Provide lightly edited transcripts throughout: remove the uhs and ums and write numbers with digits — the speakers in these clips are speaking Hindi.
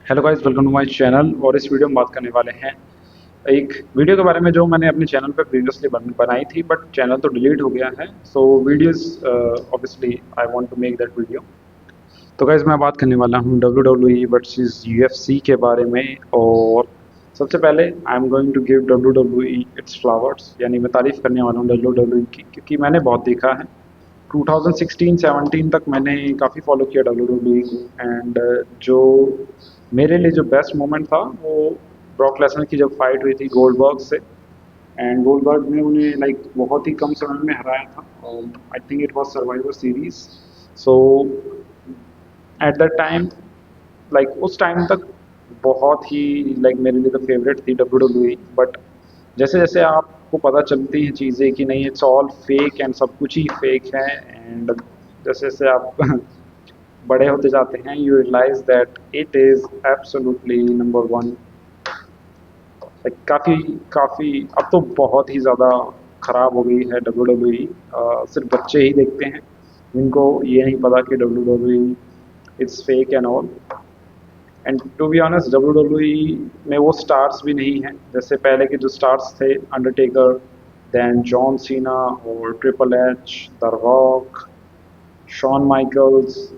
Hello guys, welcome to my channel. और इस वीडियो में बात करने वाले हैं एक वीडियो के बारे में जो मैंने अपने चैनल पे प्रीवियसली बनाई थी, बट चैनल तो डिलीट हो गया है। So videos obviously I want to make that video. तो गाइस, मैं बात करने वाला हूँ WWE वर्सेस UFC के बारे में। और सबसे पहले I am going to give WWE its flowers, यानी मैं तारीफ़ करने वाला हूँ WWE की, क्योंकि मैंने बहुत देखा है। 2016-17 तक मैंने काफ़ी फॉलो किया WWE को। एंड जो मेरे लिए जो बेस्ट मोमेंट था वो ब्रॉक लेसनर की जब फाइट हुई थी गोल्डबर्ग से। एंड गोल्डबर्ग ने उन्हें लाइक बहुत ही कम समय में हराया था। I think it was survivor series. So at that time, like उस टाइम तक बहुत ही लाइक मेरे लिए तो फेवरेट थी WWE। बट जैसे जैसे आपको पता चलती हैं चीज़ें कि नहीं, इट्स ऑल फेक एंड सब कुछ ही फेक है। एंड जैसे जैसे आप बड़े होते जाते हैं, you realize that it is absolutely number one. Like काफ़ी काफ़ी अब तो बहुत ही ज़्यादा ख़राब हो गई है WWE। सिर्फ बच्चे ही देखते हैं जिनको ये नहीं पता कि WWE it's fake and all. And to be honest, WWE में वो स्टार्स भी नहीं हैं जैसे पहले के जो स्टार्स थे, अंडरटेकर, दैन जॉन सीना और triple H, the Rock, Shawn Michaels.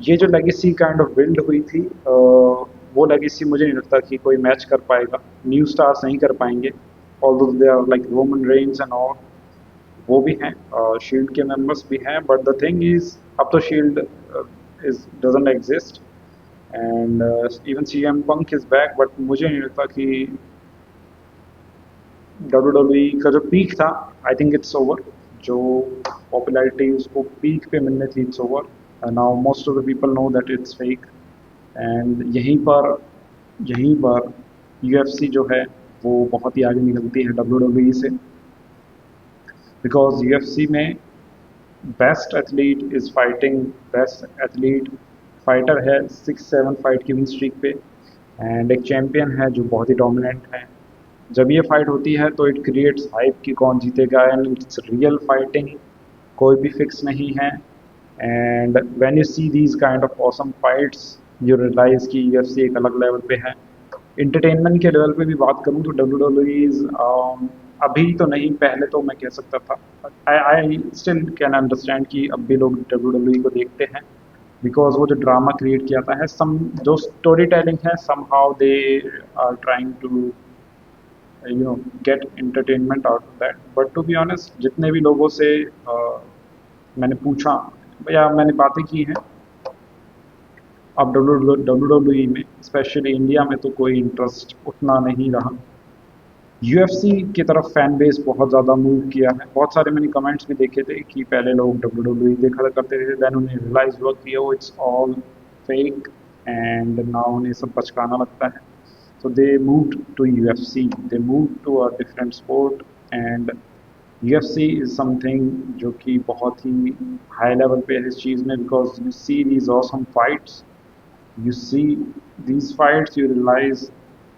ये जो लेगेसी काइंड ऑफ बिल्ड हुई थी, वो लेगेसी मुझे नहीं लगता कि कोई मैच कर पाएगा। न्यू स्टार्स नहीं कर पाएंगे। Although they are like Roman Reigns and all, वो भी हैं, शील्ड के मेंबर्स भी हैं। बट द थिंग इज, अब तो shield is doesn't exist. And even CM punk is back, but मुझे नहीं लगता कि WWE का जो पीक था, आई थिंक इट्स ओवर। जो पॉपुलैरिटी उसको पीक पे मिलने थी, it's over. Now most of the people know that it's fake. And यहीं पर UFC जो है वो बहुत ही आगे निकलती है WWE से। बिकॉज UFC में best athlete is fighting, best athlete fighter है 6-7 फाइट की विन स्ट्रीक पे। एंड एक चैंपियन है जो बहुत ही डोमिनेंट है। जब ये फाइट होती है तो इट क्रिएट्स हाइप कि कौन जीतेगा, एंड इट्स रियल फाइटिंग, कोई भी फिक्स नहीं है। And when you see these kind of awesome fights, you realize कि UFC एक अलग लेवल पे है। इंटरटेनमेंट के लेवल पे भी बात करूँ तो WWE इज, अभी तो नहीं, पहले तो मैं कह सकता था, आई आई स्टिल कैन अंडरस्टैंड कि अब भी लोग WWE को देखते हैं। बिकॉज वो जो ड्रामा क्रिएट किया था है, सम जो स्टोरी टेलिंग है, somehow they are trying to get entertainment out of that. But to be honest, जितने भी लोगों से मैंने पूछा या मैंने बातें की हैं, अब WWE में स्पेशली इंडिया में तो कोई इंटरेस्ट उतना नहीं रहा। UFC की तरफ फैन बेस बहुत ज़्यादा मूव किया है। बहुत सारे मैंने कमेंट्स भी देखे थे कि पहले लोग WWE देखा करते थे, देन उन्हें रियलाइज हुआ कि oh it's all fake, and now उन्हें सब बचकाना लगता है। So they moved to UFC. They moved to a different sport, and UFC is something जो कि बहुत ही हाई लेवल पे है इस चीज़ में। because you see these awesome fights, you see these fights, you realize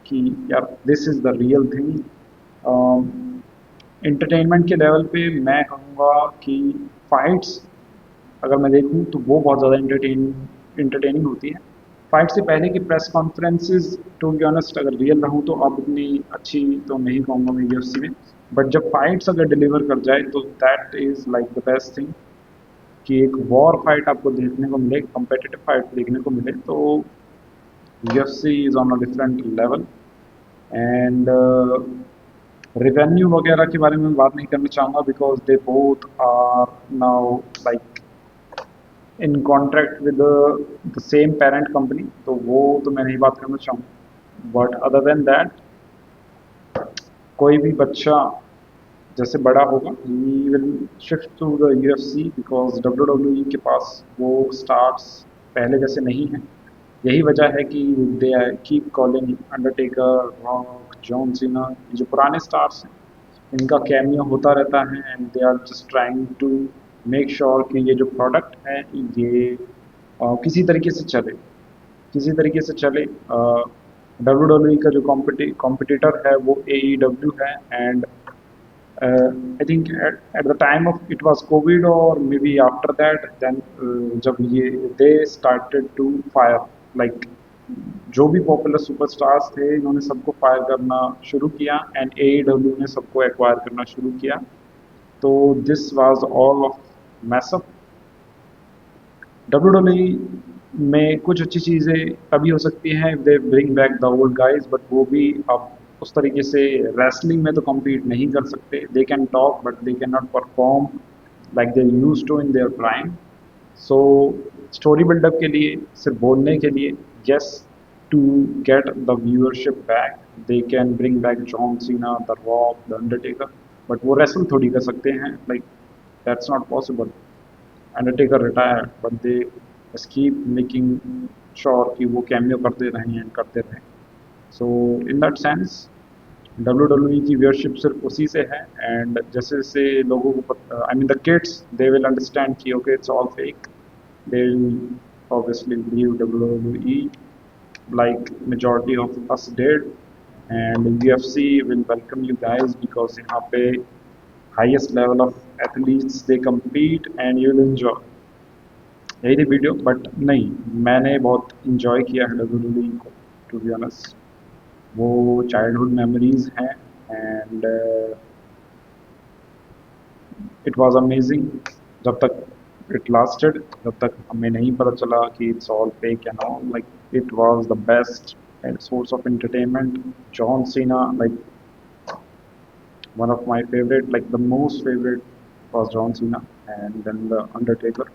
कि यार this is the real thing. Entertainment के लेवल पे मैं कहूँगा कि फाइट्स अगर मैं देखूँ तो वो बहुत ज़्यादा इंटरटेनिंग होती है। फाइट से पहले की press conferences, to be honest अगर रियल रहूँ तो अब इतनी अच्छी तो नहीं कहूँगा मैं UFC में। बट जब फाइट्स अगर डिलीवर कर जाए तो that is like the best thing, कि एक वॉर फाइट आपको देखने को मिले, कम्पिटिटिव फाइट देखने को मिले, तो UFC is on a different level. And revenue वगैरह के बारे में बात नहीं करना चाहूँगा, because they both are now like in contract with the same parent company, तो वो तो मैं नहीं बात करना चाहूँगा। बट अदर देन दैट, कोई भी बच्चा जैसे बड़ा होगा, he will shift to the UFC, because WWE के पास वो स्टार्स पहले जैसे नहीं हैं। यही वजह है कि they keep calling Undertaker, rock, John Cena, जो पुराने स्टार्स हैं, इनका कैमियो होता रहता है। And they are just trying to make sure कि ये जो प्रोडक्ट है ये किसी तरीके से चले, किसी तरीके से चले। WWE का जो कॉम्पिटिटर है वो AEW है। And I think at the time of it was covid, और maybe after that, then जब ये they started to fire, like जो भी पॉपुलर सुपरस्टार्स थे इन्होंने सबको फायर करना शुरू किया एंड AEW ने सबको एक्वायर करना शुरू किया। तो this was all of mess up. WWE में कुछ अच्छी चीज़ें तभी हो सकती हैं they bring back the old guys, but वो भी अब उस तरीके से रेसलिंग में तो compete नहीं कर सकते। They can talk but they can not perform like they use to in their prime. So story buildup के लिए, सिर्फ बोलने के लिए, yes, to get the viewership back they can bring back John Cena, the Rock, the Undertaker, but वो रेसल थोड़ी कर सकते हैं, like that's not possible. Undertaker retire but they keep making sure कि वो कैमियो करते रहें एंड करते रहें। सो इन दैट सेंस WWE की व्यूअरशिप सिर्फ उसी से है। एंड जैसे जैसे लोगों को I mean the kids they will understand कि okay it's all fake, they will obviously leave WWE like majority of us did, and UFC will welcome you guys because यहाँ पे highest level of athletes they compete and you will enjoy। यही थी वीडियो, बट नहीं, मैंने बहुत इंजॉय किया है WWE को, टू बी ऑनेस्ट। वो चाइल्डहुड मेमोरीज हैं एंड इट वाज अमेजिंग जब तक इट लास्टेड, जब तक हमें नहीं पता चला कि it's all fake and all. Like it was the best source of entertainment. John Cena, like one of my favorite, like the most favorite was John Cena and then the Undertaker।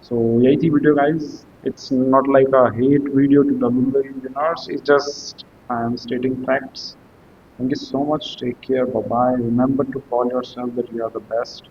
So यही थी video guys। It's not like a hate video to WWE winners, it's just I am stating facts। Thank you so much, take care, bye bye, remember to call yourself that you are the best।